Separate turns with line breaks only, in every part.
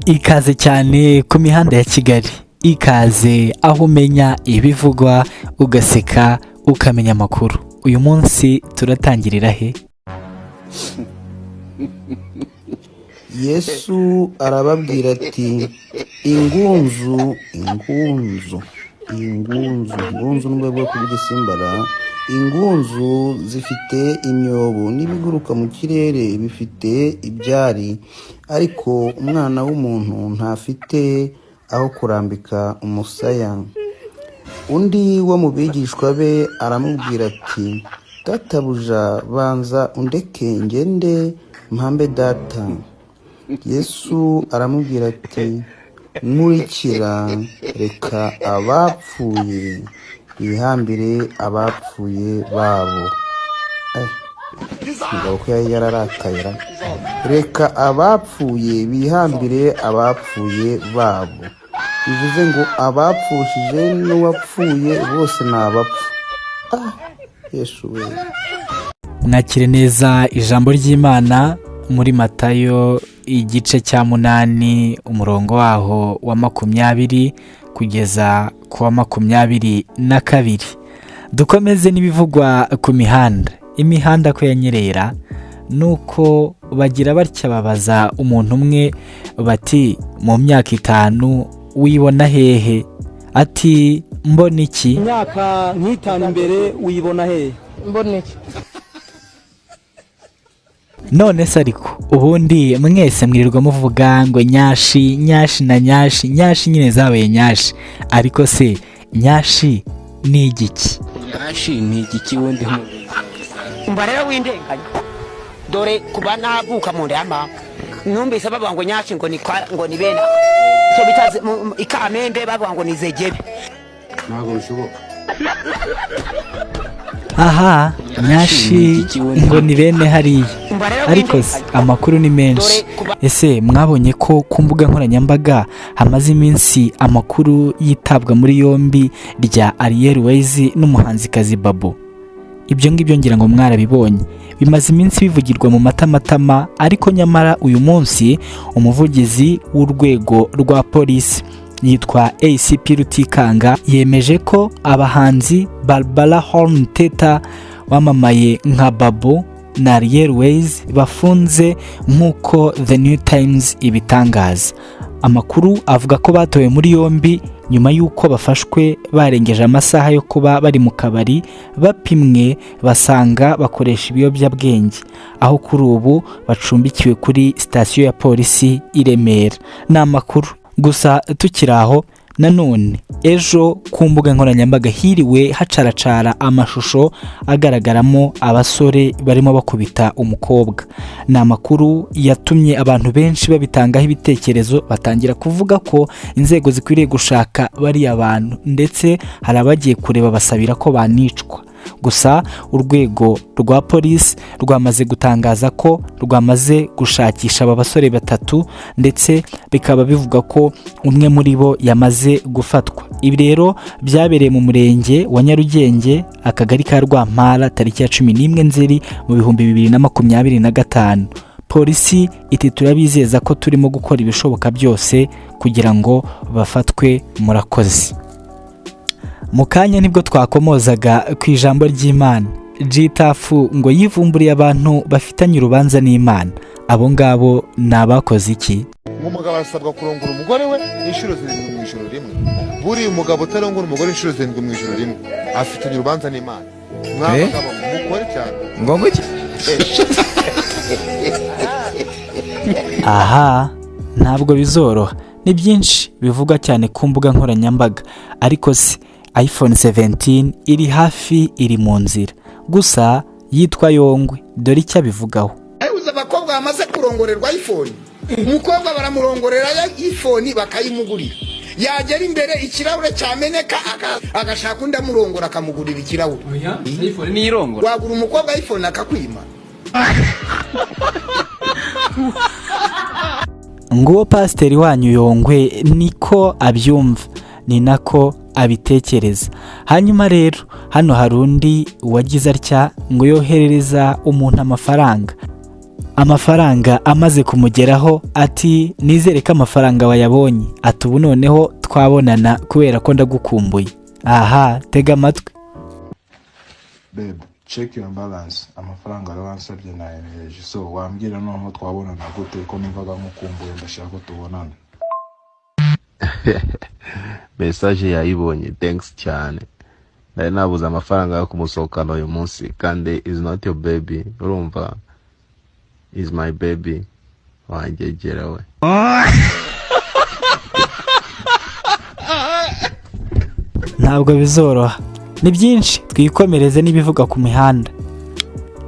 Ikaze cyane ku mihanda ya Kigali, ikaze aho umenya ibivugwa ugaseka ukamenya amakuru. Uyu munsi turatangirira he?
Yesu arababwira ati ingunzu n'ubwo bwo kubigisimbara. Ingunzu zifite imyobo n'ibiguruka mu kirere bifite ibyari, ariko umwana w'umuntu ntafite aho kurambika umusaya. Undi wo mu bigishwa be aramubwira ati databuja, banza undeke ngende mpambe data. Yesu aramubwira ati nkurikira, reka abapfuye bihambire abapfuye babo. Mugabo ko yari yararakaye. Reka abapfuye bihambire abapfuye babo, bivuze ngo abapfushije n'uwapfuye bose ni abapfu. Yesu we.
Mwakire neza ijambo ry'Imana muri Matayo igice cya 8 umurongo waho wa 20 kugeza ku wa 22. Dukomeze n'ibivugwa ku mihanda. Imihanda ko yanyerera nuko bagira batya babaza umuntu umwe bati mu myaka 5 wibona hehe? Ati mbona iki?
Imyaka nk'itanu imbere wibona hehe?
Mbona iki?
None se ariko ubundi mwese mwirirwa muvuga ngo nyashi na nyashi nyine zabaye nyashi, ariko se nyashi ni igiki?
Nyashi ni igiki wundi
Umva rero windenganya, dore kuba navuka mu ndama numvise bavuga ngo nyashi ngo ni bena cyo bitaze ikamembe, bavuga ngo ni zegebe.
ntabwo bishoboka.
Aha, nyashi ngo ni bene hariya, ariko amakuru ni menshi. Ese mwabonye ko ku mbuga nkoranyambaga hamaze iminsi amakuru yitabwa muri yombi rya Airways n'umuhanzikazi Babo? Ibyo ngibyo ngira ngo mwarabibonye, bimaze iminsi bivugirwa mu matamatama, ariko nyamara uyu munsi umuvugizi w'urwego rwa polisi yitwa ACP Rutikanga yemeje ko abahanzi Barbara Horn-Teta wamamaye nka Babo na Airways bafunze nk'uko The New Times ibitangaza. Amakuru avuga ko batowe muri yombi nyuma y'uko bafashwe barengeje amasaha yo kuba bari mu kabari, bapimwe basanga bakoresha ibiyobyabwenge, aho kuri ubu bacumbikiwe kuri sitasiyo ya polisi i Remera. Ni amakuru gusa. Tukiri aho nanone, ejo ku mbuga nkoranyambaga hiriwe hacaracara amashusho agaragaramo abasore barimo bakubita umukobwa. Ni amakuru yatumye abantu benshi babitangaho ibitekerezo, batangira kuvuga ko inzego zikwiriye gushaka bariya bantu, ndetse hari abagiye kureba basabira ko banicwa. Gusa urwego rwa polisi rwamaze gutangaza ko rwamaze gushakisha aba basore 3, ndetse bikaba bivuga ko umwe muri bo yamaze gufatwa. Ibi rero byabereye mu murenge wa Nyarugenge, akagari ka Rwampara, tariki ya 11 Nzeri mu 2025. Polisi iti turabizeza ko turimo gukora ibishoboka byose kugira ngo bafatwe. Murakoze. Mu kanya nibwo twakomozaga ku ijambo ry'Imana. Gitafu ngo yivumburiye abantu bafitanye urubanza n'Imana. Abo ngabo ni abakoze iki?
Umugabo asabwa kurongora umugore we inshuro 7 mu ijoro rimwe. Buri umugabo utarongora umugore inshuro 7 mu ijoro rimwe afitanye urubanza n'Imana. Mwabagabo mukore cyane.
Ngombwa iki?
Aha, ntabwo bizoroha. Ni byinshi bivuga cyane ku mbuga nkoranyambaga, ariko se iPhone 17 iri hafi, iri mu nzira. Gusa yitwa Yongwe, dore icyo abivugaho.
Uza abakobwa bamaze kurongorerwa iPhone, umukobwa baramurongorera iPhone bakayimugurira, yagera imbere ikirahure cyameneka agashaka undi amurongora akamugurira ikirahure.
iPhone ni irongora.
Wagura umukobwa iPhone akakwima.
Nguwo pasiteri wanyu Yongwe niko abyumva, ni nako abitekereza. Hanyuma rero hano hari undi wagize atya ngo yoherereza umuntu amafaranga. amafaranga amaze kumugeraho ati nizere ko amafaranga wayabonye, ati ubu noneho twabonana kubera ko ndagukumbuye. Aha tega amatwi.
Babe, check your balance. Amafaranga arawansabye nayemeje. So wambwira noneho twabonana gute ko numvaga nkukumbuye ndashaka ko tubonana.
Message yayibonye, thanks cyane. Nari nabuze amafaranga yo kumusohokana uyu munsi kandi is not your baby. Urumva? Is my baby. Wangegera we.
Ntabwo bizoroha. Ni byinshi twikomereze n'ibivuga ku mihanda.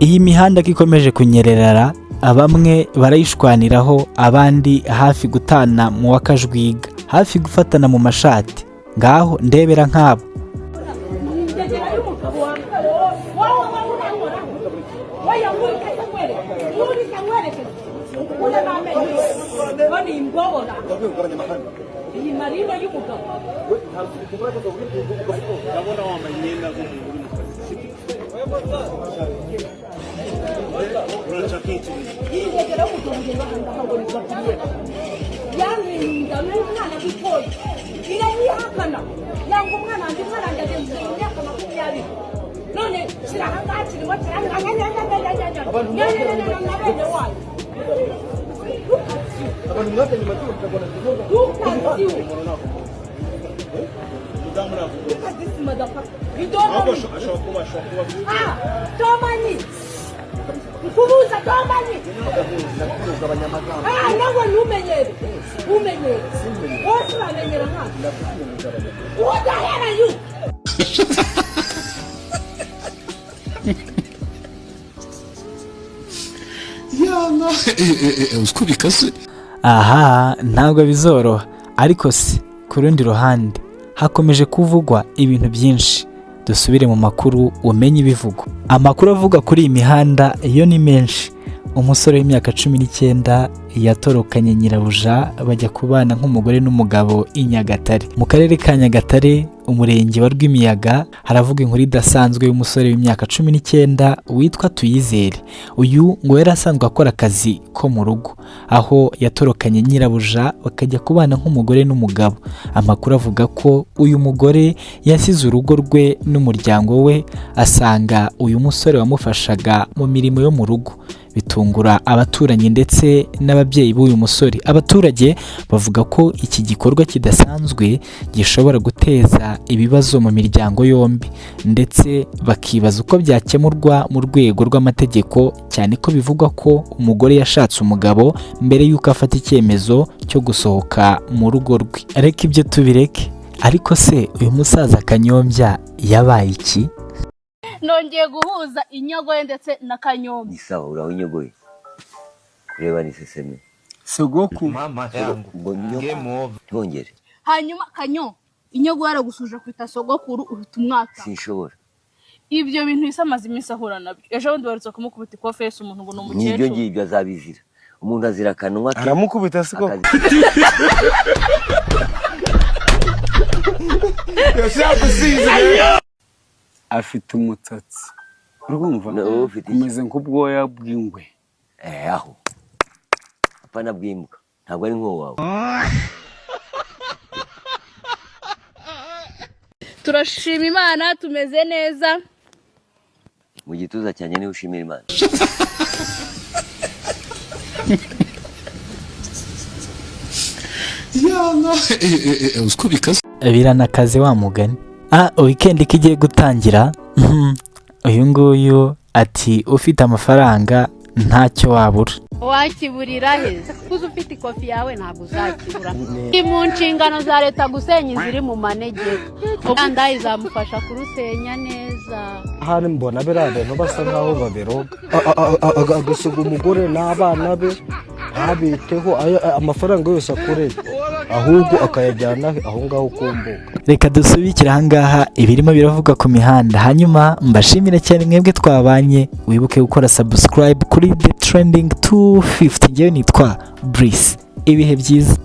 Iyi mihanda ko ikomeje kunyererara, bamwe barayishwaniraho, abandi hafi gutana mu wakajwiga, hafi gufatana mu mashati. Ngaho ndebera nk'abo. Aha ntabwo bizoroha, ariko se ku rundi ruhande hakomeje kuvugwa ibintu byinshi. Dusubire mu makuru umenye ibivugwa. Amakuru avuga kuri iyi mihanda yo ni menshi. Umusore w'imyaka 19 yatorokanye nyirabuja bajya kubana nk'umugore n'umugabo i Nyagatare. Mu karere ka Nyagatare, umurenge wa Rwimiyaga, haravuga inkuru idasanzwe y'umusore w'imyaka 19 witwa Tuyizere. Uyu ngo yari asanzwe akora akazi ko mu rugo, aho yatorokanye nyirabuja bakajya kubana nk'umugore n'umugabo. Amakuru avuga ko uyu mugore yasize urugo rwe n'umuryango we, asanga uyu musore wamufashaga mu mirimo yo mu rugo. Bitungura abaturanyi ndetse n'ababyeyi b'uyu musore. Abaturage bavuga ko iki gikorwa kidasanzwe gishobora guteza ibibazo mu miryango yombi, ndetse bakibaza uko byakemurwa mu rwego rw'amategeko, cyane ko bivugwa ko umugore yashatse umugabo mbere y'uko afata icyemezo cyo gusohoka mu rugo rwe. Ariko ibyo tubireke. Ariko se uyu musaza Kanyombya yabaye iki?
Nongeye guhuza inyogoye ndetse na Kanyombya.
Ni sawa, uraho inyogoye? Kureba ni seseme.
Sogoku mama yangu.
Game over. Twongere.
Hanyuma Kanyo, inyogoye aragusuje kwita sogokuru uruta umwaka.
Sinshobora.
Ibyo bintu bisamaze iminsi ahura nabyo. Ejo bundi barutse kumukubita ikofesi umuntu ngo n'umukecuru.
Nibyo ngibyo azabizira. Umuntu azira kanwa ke.
Aramukubita siko. Afite umutsatsi. Urumva? Umeze nk'ubwoya bw'ingwe.
Aho. Apana bw'imbwa. Ntabwo ari nko wawe.
Turashima Imana, tumeze neza.
Mu gituza cyane ni ushimira Imana.
Biranakaze wa mugani. Weekend kigiye gutangira. Uyu nguyu ati ufite amafaranga ntacyo wabura.
Wakiburira heza. Kuzo ufite ikofi yawe ntabwo uzakibura. Mu nshingano za leta gusenya ziri mu manegeko. Kandi izamufasha kurusenya neza.
Hano mbona berade no basa nkaho babiroga. Agasuga umugore n'abana be abiteho amafaranga yose akoreye, ahubwo akayajyana aho ngaho kumbuka.
Reka dusubikira aha ngaha ibirimo biravuga ku mihanda. Hanyuma mbashimire cyane mwebwe twabanye. Wibuke gukora subscribe kuri The Trending 250. Ngewe nitwa Brice. Ibihe byiza.